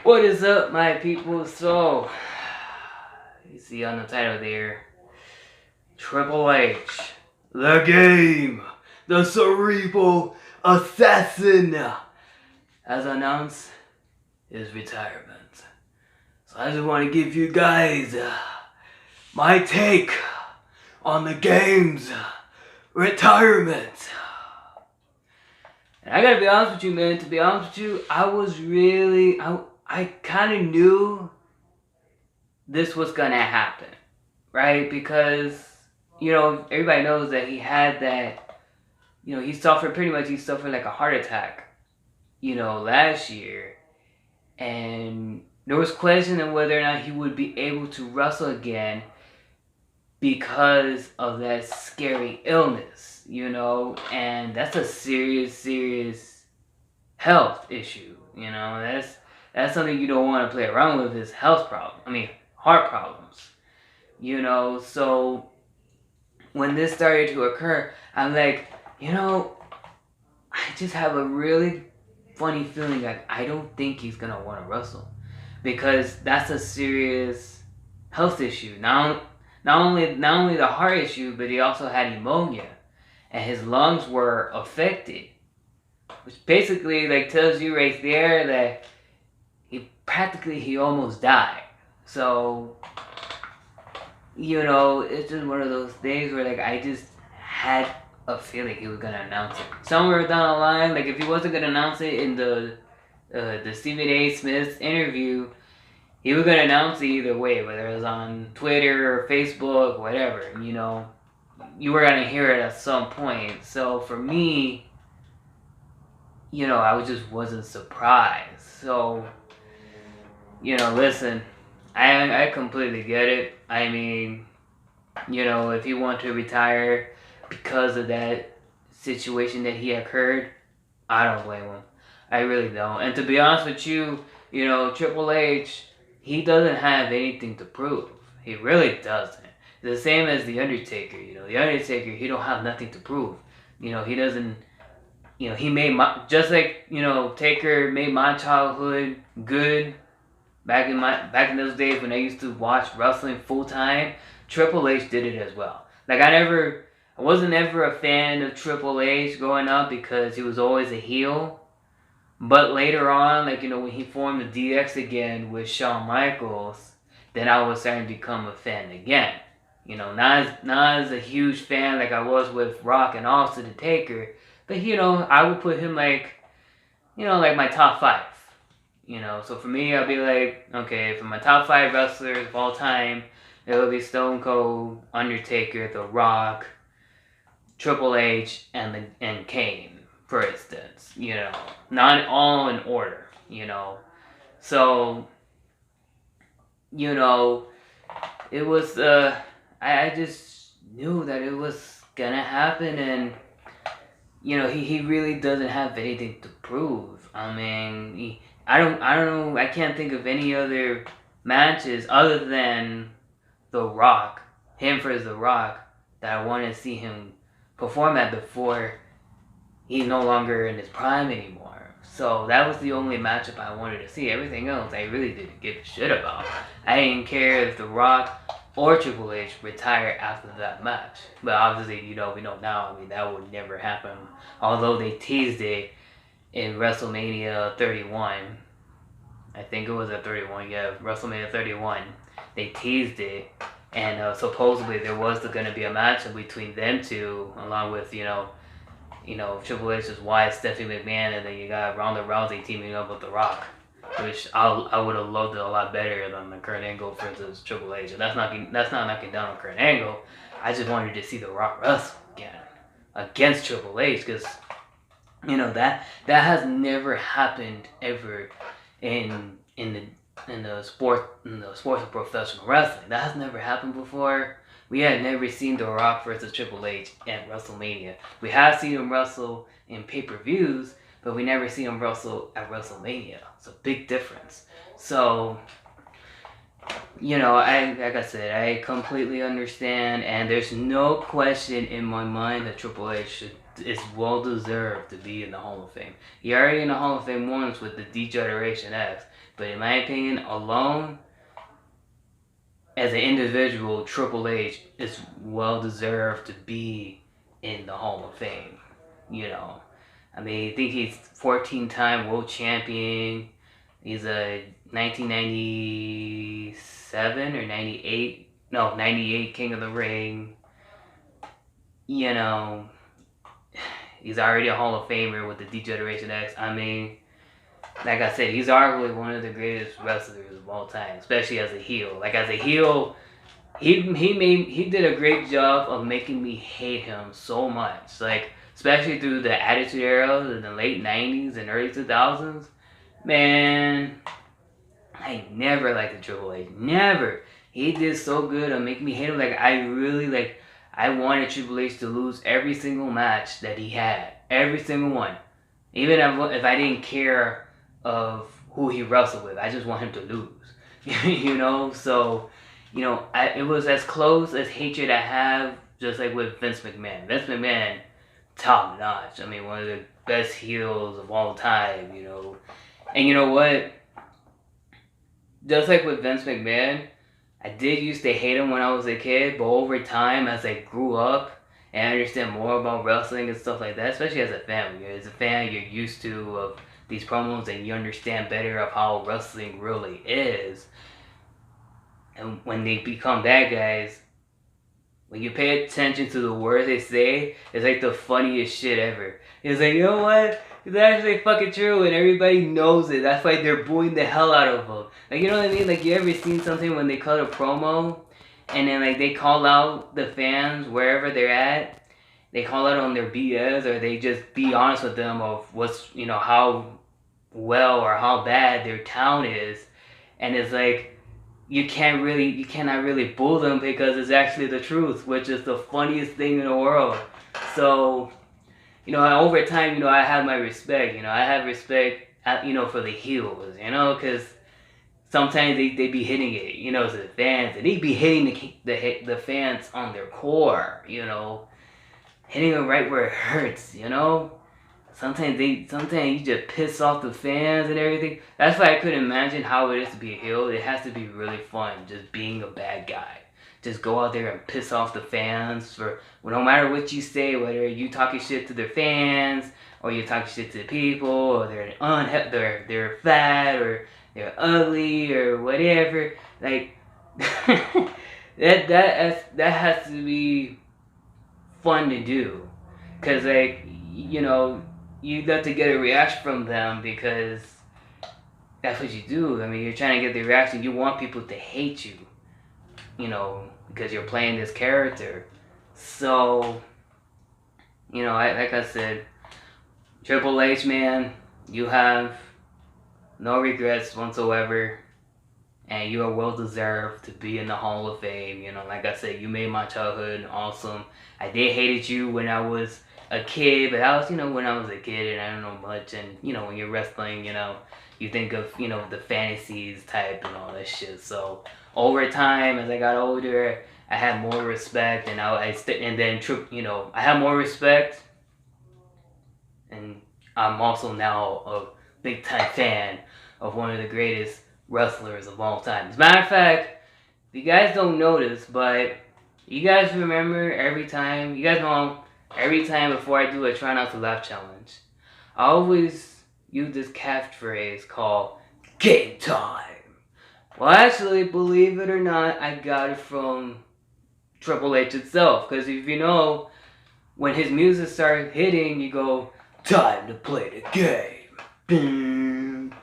What is up, my people? So, you see on the title there, Triple H, the game, the cerebral assassin, has announced his retirement. So I just want to give you guys my take on the game's retirement. And I gotta be honest with you, man. To be honest with you, I kind of knew this was gonna happen, right? Because, everybody knows that he had that, he suffered like a heart attack, last year. And there was question of whether or not he would be able to wrestle again because of that scary illness, and that's a serious health issue, that's something you don't want to play around with is heart problems, so when this started to occur, I'm like, I just have a really funny feeling that I don't think he's gonna want to wrestle because that's a serious health issue. Not only the heart issue, but he also had pneumonia, and his lungs were affected, which basically like tells you right there that he almost died. So, it's just one of those things where like I just had a feeling he was gonna announce it somewhere down the line. Like if he wasn't gonna announce it in the Stephen A. Smith's interview, he was gonna announce it either way, whether it was on Twitter or Facebook, whatever. You were gonna hear it at some point. So for me, I just wasn't surprised. So, listen, I completely get it. I mean, if he wanted to retire because of that situation that he occurred, I don't blame him. I really don't. And to be honest with you, Triple H, he doesn't have anything to prove. He really doesn't. The same as The Undertaker. The Undertaker, he don't have nothing to prove. He doesn't. He made just like Taker made my childhood good. Back in those days when I used to watch wrestling full time, Triple H did it as well. Like I wasn't ever a fan of Triple H growing up because he was always a heel. But later on, like, when he formed the DX again with Shawn Michaels, then I was starting to become a fan again. Not as a huge fan like I was with Rock and also the Taker, but I would put him like, like my top 5. So for me, I'll be like, okay, for my top 5 wrestlers of all time, it would be Stone Cold, Undertaker, The Rock, Triple H, and Kane, for instance. Not all in order. So, it was, I just knew that it was gonna happen, and, he really doesn't have anything to prove. I mean, I don't know, I can't think of any other matches other than The Rock, him versus The Rock, that I want to see him perform at before he's no longer in his prime anymore. So that was the only matchup I wanted to see. Everything else I really didn't give a shit about. I didn't care if The Rock or Triple H retired after that match. But obviously, we know now, that would never happen. Although they teased it in Wrestlemania 31. I think it was at 31, yeah, WrestleMania 31. They teased it. And supposedly there was going to be a match between them two, along with, Triple H's wife, Stephanie McMahon, and then you got Ronda Rousey teaming up with The Rock, which I would have loved it a lot better than the Kurt Angle versus Triple H. And that's not knocking down on Kurt Angle. I just wanted to see The Rock wrestle again against Triple H because that has never happened ever in the sport of professional wrestling. That has never happened before. We had never seen The Rock versus Triple H at WrestleMania. We have seen him wrestle in pay-per-views, but we never see him wrestle at WrestleMania. It's a big difference. So, like I said, I completely understand, and there's no question in my mind that Triple H is well deserved to be in the Hall of Fame. He already in the Hall of Fame once with the D-Generation X, but in my opinion, alone, as an individual, Triple H is well deserved to be in the Hall of Fame. You know, I mean, I think he's 14-time world champion. He's a 1997 or 98, no, 98 King of the Ring. You know, he's already a Hall of Famer with the D-Generation X. I mean, like I said, he's arguably one of the greatest wrestlers of all time, especially as a heel. Like as a heel, he did a great job of making me hate him so much. Like especially through the Attitude Era in the late '90s and early 2000s. Man, I never liked the Triple H. Never. He did so good on making me hate him. Like I really like. I wanted Triple H to lose every single match that he had. Every single one. Even if I didn't care of who he wrestled with, I just want him to lose. So, it was as close as hatred I have, just like with Vince McMahon. Vince McMahon, top notch. I mean, one of the best heels of all time, And you know what? Just like with Vince McMahon, I did used to hate him when I was a kid, but over time, as I grew up and understand more about wrestling and stuff like that, especially as a fan, as a fan, you're used to of these promos and you understand better of how wrestling really is. And when they become bad guys, when you pay attention to the words they say, it's like the funniest shit ever. It's like, you know what? It's actually fucking true and everybody knows it. That's why they're booing the hell out of them. Like, you know what I mean? Like, you ever seen something when they cut a promo and then, like, they call out the fans wherever they're at? They call out on their BS or they just be honest with them of what's, how well or how bad their town is. And it's like, you cannot really bull them because it's actually the truth, which is the funniest thing in the world. So, over time, I have my respect. I have respect, for the heels, because sometimes they be hitting it, to the fans, and they be hitting the fans on their core, hitting them right where it hurts, Sometimes you just piss off the fans and everything. That's why I couldn't imagine how it is to be a heel. It has to be really fun, just being a bad guy. Just go out there and piss off the fans no matter what you say, whether you talking shit to their fans or you talking shit to the people, or they're fat or they're ugly or whatever. Like that has to be fun to do, cause you got to get a reaction from them because that's what you do. I mean, you're trying to get the reaction. You want people to hate you, because you're playing this character. So, like I said, Triple H, man, you have no regrets whatsoever, and you are well deserved to be in the Hall of Fame. Like I said, you made my childhood awesome. I did hate you when I was a kid, but I was, when I was a kid and I don't know much, and, when you're wrestling, you think of, the fantasies type and all that shit. So, over time, as I got older, I had more respect, and I had more respect, and I'm also now a big time fan of one of the greatest wrestlers of all time. As a matter of fact, if you guys don't notice, but you guys remember every time before I do a try not to laugh challenge, I always use this catchphrase called game time. Well, actually, believe it or not, I got it from Triple H itself. Because if you know, when his music starts hitting, you go, time to play the game. Boom,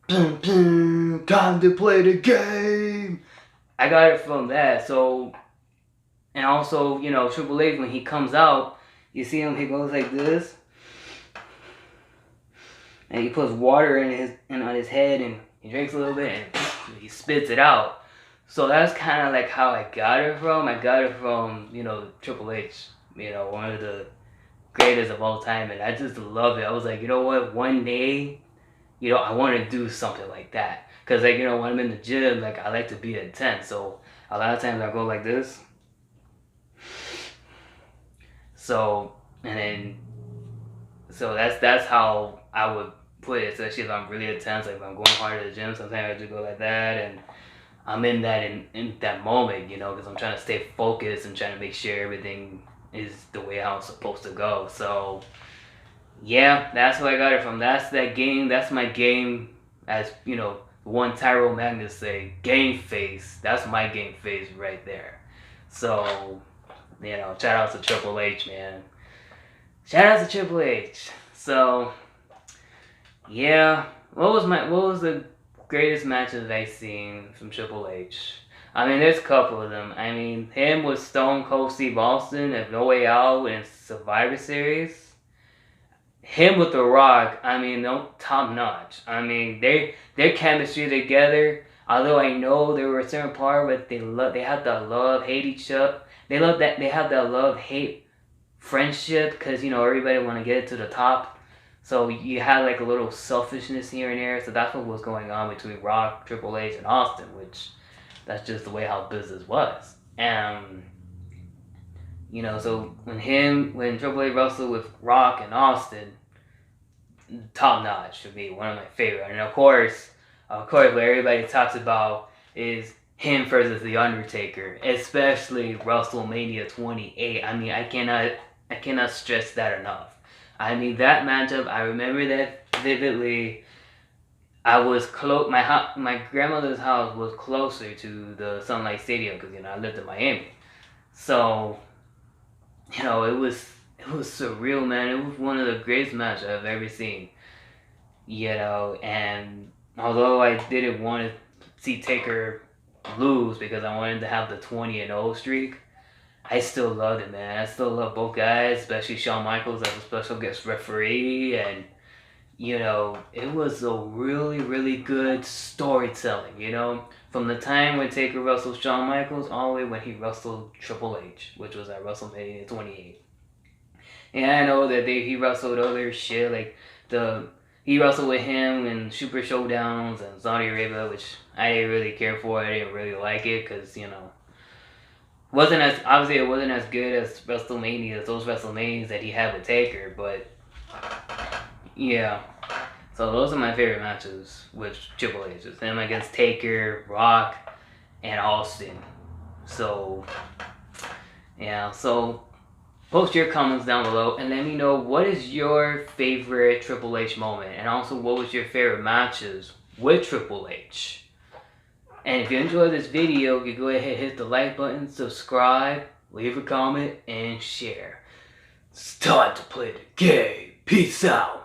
boom, boom, time to play the game. I got it from that. So, and also, Triple H, when he comes out, you see him, he goes like this. And he puts water on his head and he drinks a little bit and he spits it out. So that's kind of like how I got it from. I got it from, Triple H, one of the greatest of all time. And I just love it. I was like, you know what? One day, I want to do something like that. Because, like, when I'm in the gym, like, I like to be intense. So, a lot of times I go like this. So, and then, so that's how I would put it. Especially if I'm really intense, like if I'm going hard at the gym, sometimes I just go like that. And I'm in that moment, because I'm trying to stay focused and trying to make sure everything is the way how it's supposed to go. So, yeah, that's where I got it from. That's that game. That's my game. As one Tyrell Magnus say, game face. That's my game face right there. So, shout out to Triple H, man. Shout out to Triple H. So, yeah, what was the greatest matches I've seen from Triple H? I mean, there's a couple of them. I mean, him with Stone Cold Steve Austin at No Way Out in Survivor Series. Him with The Rock, I mean, no, top notch. I mean, their chemistry together. Although I know there were certain parts where they have that love hate each other. They have that love hate friendship because everybody want to get to the top. So you had like a little selfishness here and there. So that's what was going on between Rock, Triple H, and Austin, which that's just the way how business was. And so when Triple H wrestled with Rock and Austin, top notch to me, one of my favorite. And of course, what everybody talks about is him versus The Undertaker, especially WrestleMania 28. I mean, I cannot stress that enough. I mean, that matchup, I remember that vividly. I was close. My grandmother's house was closer to the Sunlight Stadium because I lived in Miami. So, it was surreal, man. It was one of the greatest matches I've ever seen. And although I didn't want to see Taker lose because I wanted to have the 20-0 streak, I still loved it, man. I still love both guys, especially Shawn Michaels as a special guest referee. And, it was a really, really good storytelling, from the time when Taker wrestled Shawn Michaels all the way when he wrestled Triple H, which was at WrestleMania 28. And I know that he wrestled other shit, like he wrestled with him in Super Showdowns and Saudi Arabia, which I didn't really care for. I didn't really like it because, it wasn't as good as WrestleMania, as those WrestleManias that he had with Taker, but yeah. So those are my favorite matches with Triple H. It's him against Taker, Rock, and Austin. So, yeah, so post your comments down below and let me know what is your favorite Triple H moment, and also what was your favorite matches with Triple H. And if you enjoyed this video, you can go ahead and hit the like button, subscribe, leave a comment, and share. It's time to play the game. Peace out.